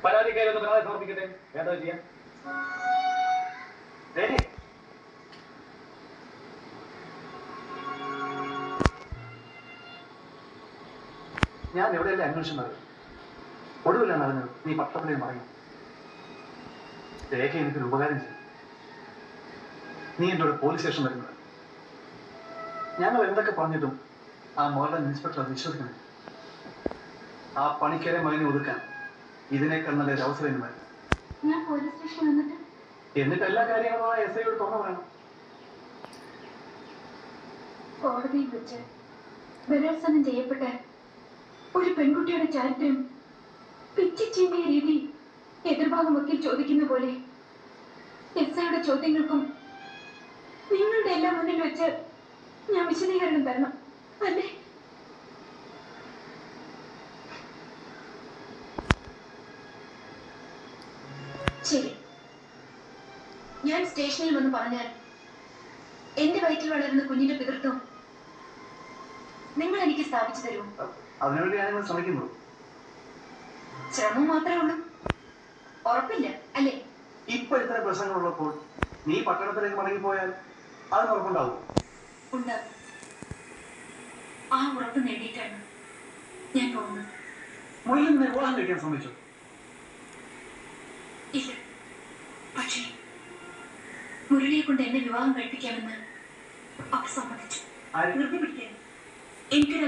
പരാതിക്കാരി ഒന്ന് പരാതി സമർപ്പിക്കട്ടെ. എന്താ ചെയ്യാം? ഞാൻ എവിടെയല്ലേ അന്വേഷണം അറിയാം. ഒടുവിലാണ് അറിഞ്ഞത് നീ പട്ടത്തിലേ മറങ്ങി. രേഖ എനിക്കൊരു ഉപകാരം ചെയ്യും. നീ എൻ്റെ കൂടെ പോലീസ് സ്റ്റേഷൻ വരുന്നത്. ഞങ്ങൾ എന്തൊക്കെ പറഞ്ഞിട്ടും ആ മോഡൽ ഇൻസ്പെക്ടർ അത് വിശ്വസിക്കണം. ആ പണിക്കരെ മകനെ ഒതുക്കാൻ ഇതിനേക്കാൾ നല്ലൊരു അവസരം എന്നിട്ട് എല്ലാ കാര്യങ്ങളും ആ എസ് ഐയോട് തുറന്നു വേണം. കോടതിയിൽ വെച്ച് ബലാത്സംഗം ചെയ്യപ്പെട്ട ഒരു പെൺകുട്ടിയുടെ ചാരിത്രം പിച്ചിച്ചീണ്ടിയ രീതി എതിർഭാഗം വക്കീൽ ചോദിക്കുന്ന പോലെ എസ് ഐയുടെ ചോദ്യങ്ങൾക്കും നിങ്ങളുടെ എല്ലാം മുന്നിൽ വെച്ച് ഞാൻ വിശദീകരണം തരണം അല്ലേ? ശരി, ഞാൻ സ്റ്റേഷനിൽ വന്ന് പറഞ്ഞാൽ എന്റെ വയറ്റിൽ വളരുന്ന കുഞ്ഞിന്റെ പിതൃത്വം നിങ്ങൾ എനിക്ക് സ്ഥാപിച്ചു തരുമോ? അതിനുവേണ്ടി ഞാൻ ശ്രമിക്കുന്നു. ശ്രമം മാത്രമേ ഉള്ളൂ, ഉറപ്പില്ല അല്ലേ? ഇപ്പൊ ഇത്ര പ്രശ്നങ്ങളുള്ളപ്പോൾ നീ പട്ടണത്തിലേക്ക് മടങ്ങിപ്പോയാൽ അതിന് ഉറപ്പുണ്ടാവും. ഉണ്ടാകും. ആ ഉറപ്പ് നേടിയിട്ടാണ് ഞാൻ പോകുന്നത്. മുരളിനെ വിവാഹം കഴിക്കാൻ ശ്രമിച്ചു? ഇല്ല, പക്ഷേ മുരളിയെ കൊണ്ട് എന്നെ വിവാഹം കഴിപ്പിക്കാമെന്ന് അവർ സമ്മതിച്ചു. നിർത്തി പിടിക്കാൻ എനിക്കൊരു